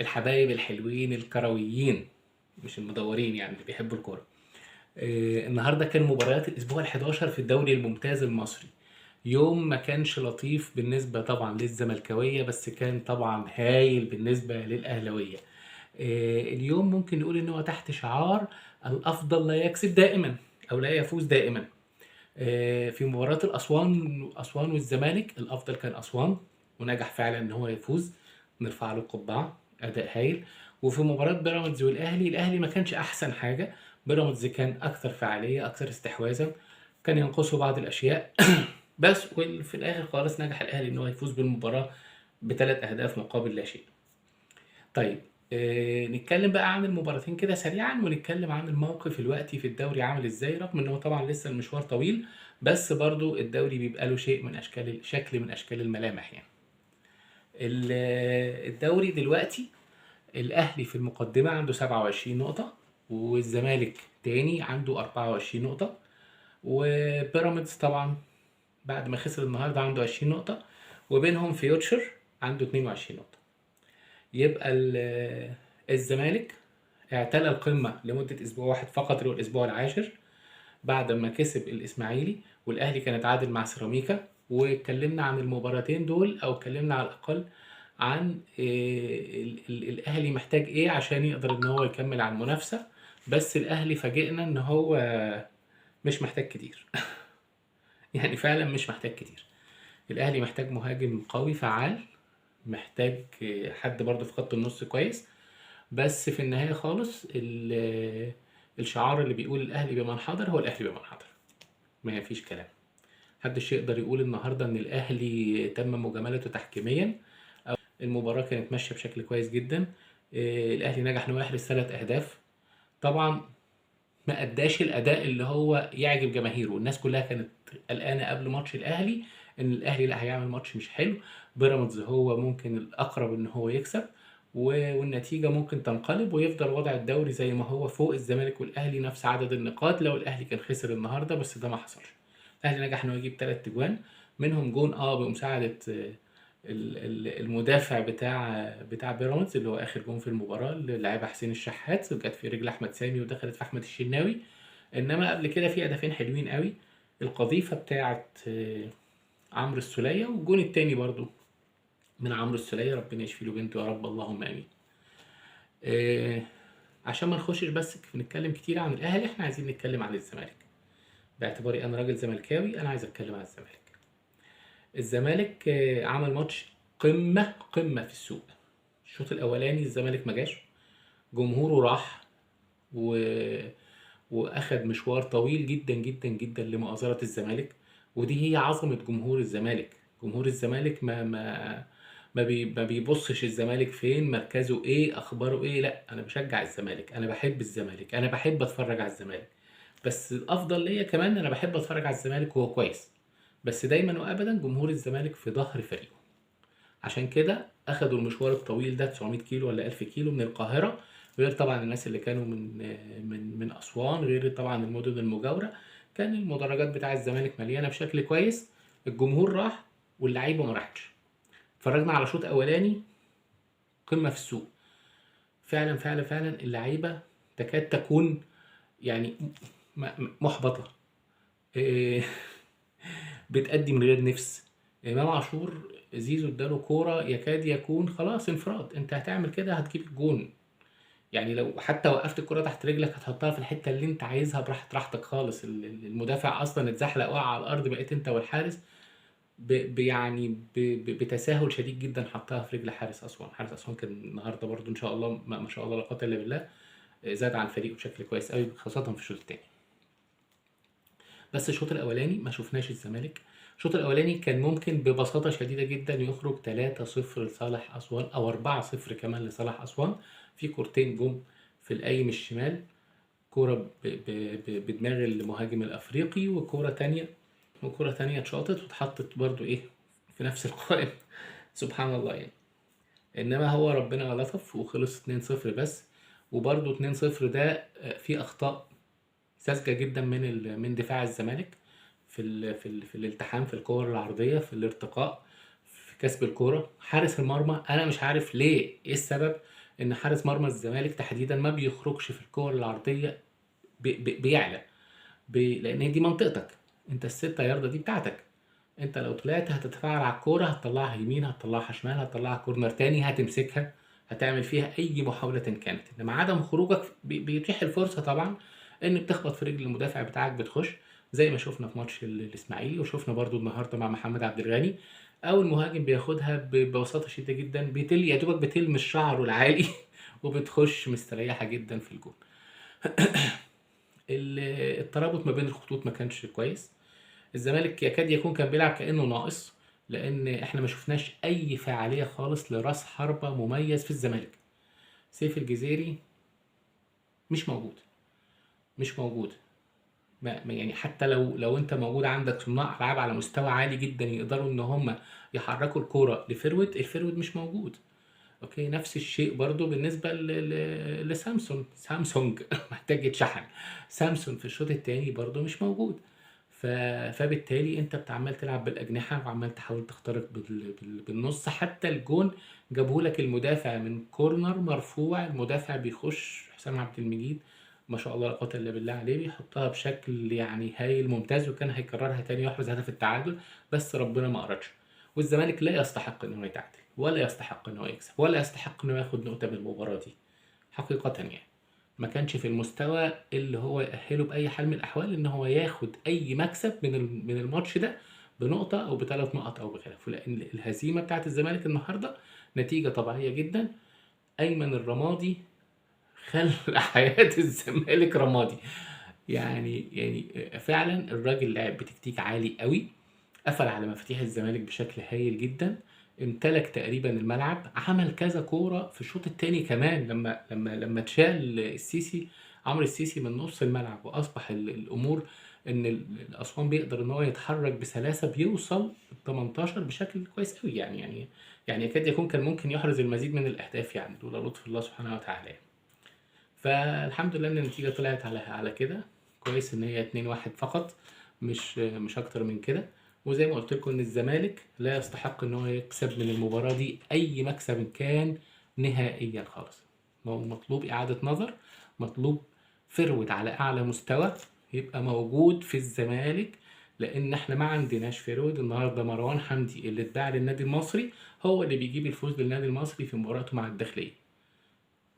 الحبايب الحلوين الكرويين، مش المدورين يعني اللي بيحبوا الكورة. النهارده كان مباريات الأسبوع ال11 في الدوري الممتاز المصري. يوم ما كانش لطيف بالنسبة طبعا للزملكاوية، بس كان طبعا هايل بالنسبة للأهلاوية. اليوم ممكن نقول إن هو تحت شعار الأفضل لا يكسب دائما أو لا يفوز دائما. في مباراة أسوان والزمالك الأفضل كان أسوان، ونجح فعلا إن هو يفوز، نرفع له القبعة، أداء هايل. وفي مباراة بيراميدز والأهلي، الأهلي ما كانش أحسن حاجة، بيراميدز كان أكثر فعالية أكثر استحواذا، كان ينقصه بعض الأشياء بس في الآخر خالص نجح الأهلي إن هو يفوز بالمباراة بثلاث أهداف مقابل لا شيء. طيب، نتكلم بقى عن المباراتين كده سريعا، ونتكلم عن الموقف الوقتي في الدوري عامل ازاي، رغم ان هو طبعا لسه المشوار طويل، بس برضو الدوري بيبقى له شكل من اشكال الملامح يعني. الدوري دلوقتي الاهلي في المقدمة عنده 27 نقطة، والزمالك تاني عنده 24 نقطة، وبيراميدز طبعا بعد ما خسر النهارده عنده 20 نقطة، وبينهم فيوتشر عنده 22 نقطة. يبقى الزمالك اعتلى القمة لمدة أسبوع واحد فقط، اللي هو الأسبوع العاشر، بعد ما كسب الإسماعيلي، والأهلي كان اتعادل مع سيراميكا. واتكلمنا عن المباراتين دول، أو اتكلمنا على الأقل عن الأهلي محتاج إيه عشان يقدر إن هو يكمل على المنافسة. بس الأهلي فاجئنا إن هو مش محتاج كتير يعني فعلا مش محتاج كتير. الأهلي محتاج مهاجم قوي فعال، محتاج حد برضه في خط النص كويس. بس في النهاية خالص الشعار اللي بيقول الأهلي بمن حضر هو الأهلي بمن حضر، ما فيش كلام. محدش يقدر يقول النهاردة إن الأهلي تم مجاملته تحكيميا. المباراة كانت ماشية بشكل كويس جدا. الأهلي نجح إنه يحرز ثلاث أهداف. طبعا ما أداش الأداء اللي هو يعجب جماهيره، الناس كلها كانت قلقانة قبل ماتش الأهلي إن الأهلي لا هيعمل ماتش مش حلو، بيراميدز هو ممكن الأقرب إن هو يكسب، والنتيجة ممكن تنقلب ويفضل وضع الدوري زي ما هو فوق الزمالك والأهلي نفس عدد النقاط لو الأهلي كان خسر النهاردة، بس ده ما حصلش. الأهلي نجح إنه يجيب تلات تجوان، منهم جون بمساعدة المدافع بتاع بيراميدز اللي هو آخر جون في المباراة، اللي لعبها حسين الشحات، وجت في رجل أحمد سامي ودخلت في أحمد الشناوي. إنما قبل كده في هدفين حلوين قوي، القذيفة بتاعت عمرو السولية، والجون التاني برضو من عمرو السولية، ربنا يشفي له بنته يا رب، اللهم آمين. آه، عشان ما نخشش بس نتكلم كتير عن الأهلي، احنا عايزين نتكلم عن الزمالك. باعتباري أنا راجل زملكاوي، أنا عايز أتكلم عن الزمالك. الزمالك عمل ماتش قمة في السوق. الشوط الأولاني الزمالك ما جاش، جمهوره راح و... واخد مشوار طويل جدا جدا جدا لمؤازرة الزمالك. ودي هي عظمة جمهور الزمالك. جمهور الزمالك ما بيبصش الزمالك فين، مركزه ايه، اخباره ايه، لا انا بشجع الزمالك، انا بحب الزمالك، انا بحب اتفرج على الزمالك. بس الافضل ليا كمان انا بحب اتفرج على الزمالك وهو كويس. بس دايما وابدا جمهور الزمالك في ظهر فريقه. عشان كده اخدوا المشوار الطويل ده 900 كيلو ولا 1000 كيلو من القاهرة، غير طبعا الناس اللي كانوا من أسوان، غير طبعا المدن المجاورة. كان المدرجات بتاع الزمالك مليانة بشكل كويس، الجمهور راح واللعيبة ما راحتش. اتفرجنا على شوط أولاني قمة في السوق، فعلا فعلا فعلا اللعيبة تكاد تكون يعني محبطة، إيه، بتأدي من غير نفس. إمام عاشور زيزو اداله كورة يكاد يكون خلاص انفراد، انت هتعمل كده هتجيب الجون. يعني لو حتى وقفت الكرة تحت رجلك هتحطها في الحتة اللي انت عايزها براحتك خالص. المدافع اصلا اتزحلق وقع على الارض، بقيت انت والحارس بتساهل شديد جدا حطها في رجل حارس اسوان. حارس اسوان كان النهارده برضو ان شاء الله ما شاء الله لا قوه الا بالله، زاد عن فريقه بشكل كويس قوي خاصة في الشوط الثاني. بس الشوط الاولاني ما شفناش الزمالك. الشوط الاولاني كان ممكن ببساطه شديده جدا يخرج 3-0 لصالح اسوان، او 4-0 كمان لصالح اسوان، في كورتين جم في القايم الشمال، كوره بدماغ المهاجم الافريقي، وكوره تانية اتشاطت واتحطت برضو في نفس القائم سبحان الله يعني. انما هو ربنا لطف وخلص 2-0 بس. وبرضو 2-0 ده فيه اخطاء ساذجه جدا من دفاع الزمالك، في الالتحام، في الكور العرضيه، في الارتقاء، في كسب الكوره. حارس المرمى انا مش عارف ليه، ايه السبب ان حارس مرمى الزمالك تحديدا ما بيخرجش في الكور العرضيه، بيعلى، لان هي دي منطقتك، انت الستة ياردة دي بتاعتك. انت لو طلعت هتتفاعل على الكوره، هتطلعها يمين، هتطلعها شمال، هتطلعها كورنر تاني، هتمسكها، هتعمل فيها اي محاوله إن كانت. انما عدم خروجك بيتيح الفرصه طبعا ان بتخبط في رجل المدافع بتاعك بتخش، زي ما شفنا في ماتش الاسماعيلي، وشفنا برضو النهارده مع محمد عبد الغني. او المهاجم بياخدها ببساطه شديده جدا، يا دوبك بتلمس شعره العالي وبتخش مستريحه جدا في الجون. الترابط ما بين الخطوط ما كانش كويس. الزمالك يكاد يكون كان بيلعب كأنه ناقص، لأن احنا ما شفناش أي فعالية خالص لراس حربة مميز في الزمالك. سيف الجزيري مش موجود، مش موجود. يعني حتى لو انت موجود عندك صناع العاب على مستوى عالي جدا يقدروا ان هم يحركوا الكوره لفيرود، الفيرود مش موجود. اوكي، نفس الشيء برضو بالنسبه لسامسونج. سامسونج محتاج يتشحن. سامسونج في الشوط الثاني برضو مش موجود. فبالتالي انت بتعمل تلعب بالاجنحه، وعمال تحاول تخترق بالنص. حتى الجون جابه لك المدافع من كورنر مرفوع، المدافع بيخش حسام عبد المجيد ما شاء الله لا قوه الا بالله عليه، بيحطها بشكل يعني هايل ممتاز، وكان هيكررها تاني ويحرز هدف التعادل، بس ربنا ما اردش. والزمالك لا يستحق انه يتعادل، ولا يستحق انه يكسب، ولا يستحق انه ياخد نقطه من المباراه دي حقيقه يعني. ما كانش في المستوى اللي هو يأهله بأي حال من الأحوال إن هو ياخد أي مكسب من الماتش ده بنقطة أو ب3 نقط أو بخلافه، لأن الهزيمة بتاعت الزمالك النهاردة نتيجة طبيعية جدا. أيمن الرمادي خلى حياة الزمالك رمادي. يعني فعلا الراجل لعب بتكتيك عالي قوي، قفل على مفاتيح الزمالك بشكل هايل جدا، امتلك تقريبا الملعب، عمل كذا كوره في الشوط الثاني كمان. لما اتشال السيسي، عمرو السيسي من نص الملعب، واصبح الامور ان الاسوان بيقدر ان هو يتحرك بسلاسه، بيوصل ال 18 بشكل كويس قوي. يعني يكاد يكون كان ممكن يحرز المزيد من الاهداف يعني، لولا لطف الله سبحانه وتعالى. فالحمد لله ان النتيجه طلعت على كده كويس، ان هي 2-1 فقط، مش اكتر من كده. وزي ما قلت لكم ان الزمالك لا يستحق ان هو يكسب من المباراه دي اي مكسب كان نهائيا خالص. مطلوب اعاده نظر، مطلوب فرود على اعلى مستوى يبقى موجود في الزمالك، لان احنا ما عندناش فرود. النهارده مروان حمدي اللي اتباع للنادي المصري هو اللي بيجيب الفوز للنادي المصري في مباراته مع الداخليه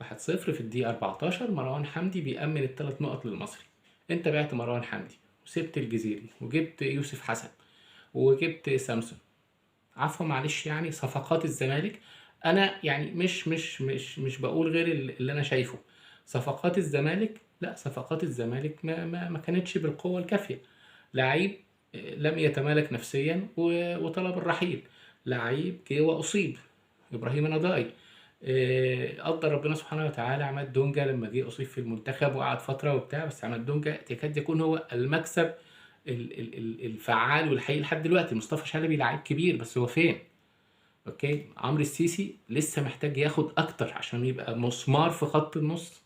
1-0 في الدقيقة 14. مروان حمدي بيأمن ال3 نقط للمصري. انت بعت مروان حمدي وسبت الجزيري وجبت يوسف حسن وجبت سامسون. عفوا معلش، يعني صفقات الزمالك، انا يعني مش بقول غير اللي انا شايفه. صفقات الزمالك، لا صفقات الزمالك ما كانتش بالقوة الكافية. لعيب لم يتمالك نفسيا وطلب الرحيل. لعيب جه واصيب، ابراهيم نضاي. قدر ربنا سبحانه وتعالى عماد دونجا لما جه اصيب في المنتخب وقعد فتره وبتاع، بس عماد دونجا يكاد يكون هو المكسب الفعال والحقيقي لحد دلوقتي. مصطفى شلبي لعيب كبير بس هو فين؟ اوكي، عمرو السيسي لسه محتاج ياخد اكتر عشان يبقى مسمار في خط النص.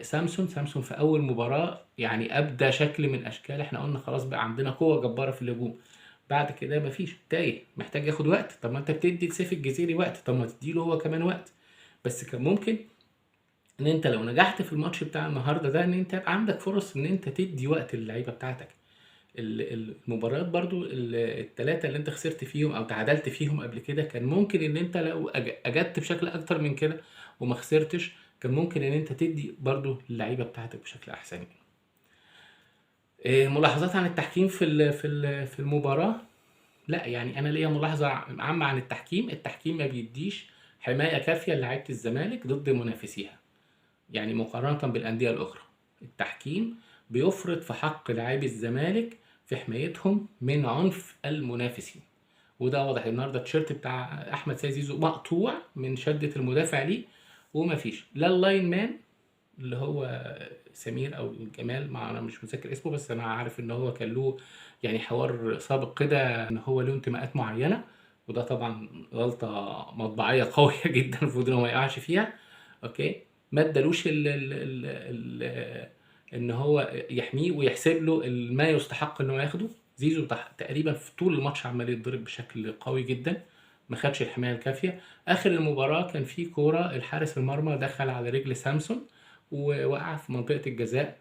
سامسون في اول مباراه يعني ابدى شكل من اشكال، احنا قلنا خلاص بقى عندنا قوه جباره في الهجوم. بعد كده مفيش، تايه، محتاج ياخد وقت. طب ما انت بتدي لسيف الجزيري وقت، طب ما تديله هو كمان وقت. بس كان ممكن ان انت لو نجحت في الماتش بتاع النهارده ده ان انت يبقى عندك فرص ان انت تدي وقت للعيبه بتاعتك. المباريات برضو الثلاثه اللي انت خسرت فيهم او تعادلت فيهم قبل كده، كان ممكن ان انت لو اجدت بشكل اكتر من كده وما خسرتش، كان ممكن ان انت تدي برضو اللعيبه بتاعتك بشكل احسن. ملاحظات عن التحكيم في المباراه. لا يعني انا ليا ملاحظه عامه عن التحكيم. التحكيم ما بيديش حمايه كافيه للاعيبه الزمالك ضد منافسيها، يعني مقارنه بالانديه الاخرى. التحكيم بيفرط في حق لاعبي الزمالك في حمايتهم من عنف المنافسين، وده واضح. النهارده التيشيرت بتاع احمد سيد زيزو مقطوع من شده المدافع ليه، ومفيش لا اللاين مان اللي هو سمير او جمال، ما انا مش متذكر اسمه، بس انا عارف ان هو كان له يعني حوار سابق كده ان هو له انتماءات معينه، وده طبعا غلطه مطبعيه قويه جدا المفروض ان هو ما يقعش فيها. اوكي، ما ادالوش ان هو يحميه ويحسب له ما يستحق ان هو ياخده. زيزو تقريبا في طول الماتش عمال يتضرب بشكل قوي جدا، ما خدش الحمايه الكافيه. اخر المباراه كان في كوره الحارس المرمى دخل على رجل سامسون ووقع في منطقه الجزاء.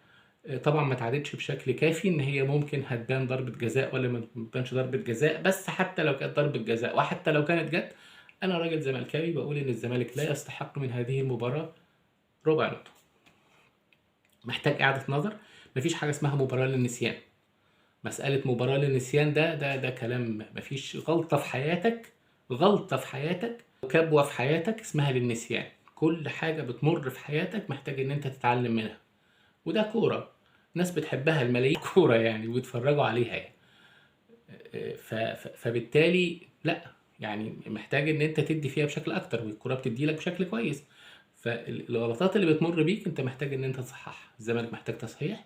طبعا ما اتعادتش بشكل كافي، ان هي ممكن هتبان ضربه جزاء ولا ما تبانش ضربه جزاء، بس حتى لو كانت ضربه جزاء وحتى لو كانت جت، انا راجل زملكاوي بقول ان الزمالك لا يستحق من هذه المباراه ربع نقطه. محتاج اعاده نظر. مفيش حاجه اسمها مباراه للنسيان. مساله مباراه للنسيان ده كلام. مفيش غلطه في حياتك، غلطه في حياتك وكبوه في حياتك اسمها للنسيان. كل حاجه بتمر في حياتك محتاج ان انت تتعلم منها، وده كوره، ناس بتحبها الملايين كوره يعني ويتفرجوا عليها يعني. فبالتالي لا، يعني محتاج ان انت تدي فيها بشكل اكتر، والكوره بتدي لك بشكل كويس. فالغلطات اللي بتمر بيك انت محتاج ان انت تصححها. الزمالك محتاج تصحيح.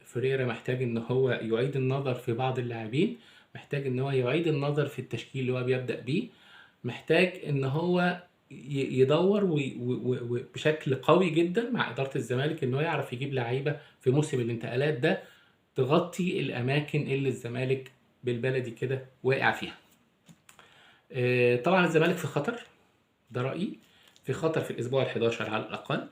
فريرا محتاج ان هو يعيد النظر في بعض اللاعبين، محتاج ان هو يعيد النظر في التشكيل اللي هو بيبدأ بيه، محتاج ان هو يدور بشكل قوي جدا مع إدارة الزمالك ان هو يعرف يجيب لعيبة في موسم الانتقالات ده تغطي الاماكن اللي الزمالك بالبلدي كده واقع فيها. طبعا الزمالك في خطر، ده رأيي، في خطر في الاسبوع ال11 على الاقل.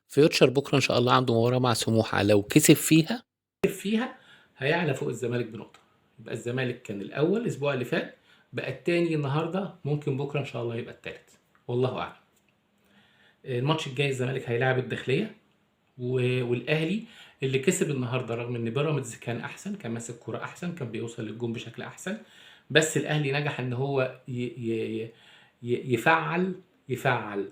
فيوتشر بكره ان شاء الله عنده مباراه مع سموحه، لو كسب فيها هيعلى فوق الزمالك بنقطه. يبقى الزمالك كان الاول الاسبوع اللي فات، بقى التاني النهارده، ممكن بكره ان شاء الله يبقى التالت، والله اعلم. الماتش الجاي الزمالك هيلاعب الداخليه والاهلي اللي كسب النهارده، رغم ان بيراميدز كان احسن، كان ماسك كوره احسن، كان بيوصل للجون بشكل احسن، بس الاهلي نجح ان هو يفعل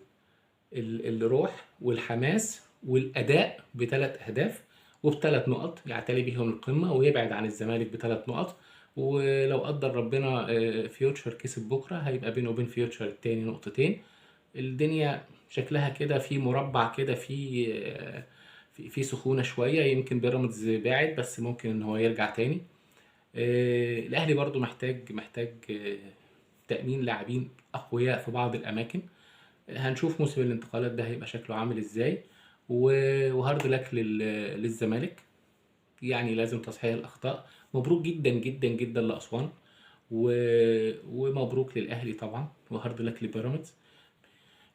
الروح والحماس والاداء بثلاث اهداف وبثلاث نقط يعتلي بيهم القمه ويبعد عن الزمالك بثلاث نقط. ولو قدر ربنا فيوتشر كسب بكره، هيبقى بينه وبين فيوتشر التاني نقطتين. الدنيا شكلها كده في مربع كده، في سخونه شويه. يمكن بيراميدز باعد بس ممكن ان هو يرجع تاني. الاهلي برضو محتاج تامين لاعبين اقوياء في بعض الاماكن. هنشوف موسم الانتقالات ده هيبقى شكله عامل ازاي. وهارد لك للزمالك، يعني لازم تصحيح الاخطاء. مبروك جدا جدا جدا لاسوان، ومبروك للاهلي طبعا، وهارد لك لبيراميدز.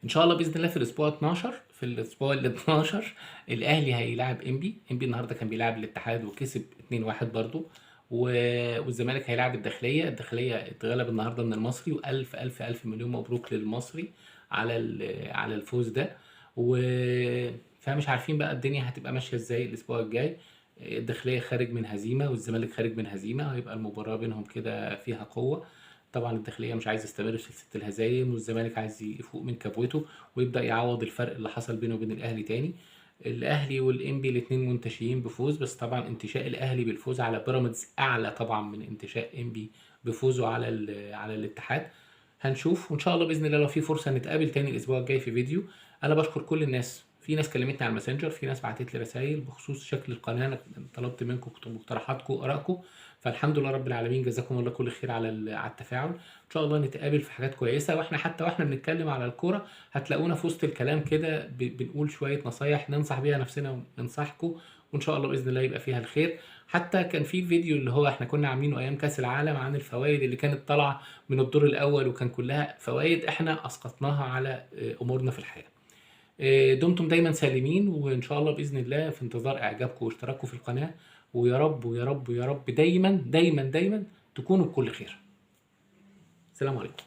ان شاء الله باذن الله في الاسبوع 12، في الاسبوع ال 12 الاهلي هيلاعب انبي النهارده كان بيلعب الاتحاد وكسب 2-1 برضو. والزمالك هيلاعب الداخليه اتغلب النهارده من المصري، والف الف الف مليون مبروك للمصري على الفوز ده. و فمش عارفين بقى الدنيا هتبقى ماشيه ازاي الاسبوع الجاي. الداخليه خارج من هزيمه والزمالك خارج من هزيمه، هيبقى المباراه بينهم كده فيها قوه. طبعا الداخليه مش عايز يستمر في سلسله الهزايم، والزمالك عايز يفوق من كبوته ويبدا يعوض الفرق اللي حصل بينه وبين الاهلي تاني. الاهلي والانبي الاثنين منتشيين بفوز، بس طبعا انتشاء الاهلي بالفوز على بيراميدز اعلى طبعا من انتشاء انبي بفوزه على الاتحاد. هنشوف، وان شاء الله باذن الله لو في فرصه نتقابل تاني الاسبوع الجاي في فيديو. انا بشكر كل الناس، في ناس كلمتني على الماسنجر، في ناس بعتت لي رسائل بخصوص شكل القناه، انا طلبت منكم مقترحاتكم وارائكم، فالحمد لله رب العالمين، جزاكم الله كل خير على التفاعل. ان شاء الله نتقابل في حاجات كويسه، واحنا بنتكلم على الكوره هتلاقونا في وسط الكلام كده بنقول شويه نصايح ننصح بيها نفسنا وننصحكم، وان شاء الله باذن الله يبقى فيها الخير. حتى كان في فيديو اللي هو احنا كنا عاملينه ايام كاس العالم عن الفوائد اللي كانت طالعه من الدور الاول، وكان كلها فوائد احنا اسقطناها على امورنا في الحياه. دمتم دايما سالمين، وان شاء الله باذن الله في انتظار اعجابكم واشتراككم في القناه، ويا رب ويا رب ويا رب دايما دايما دايما تكونوا بكل خير. السلام عليكم.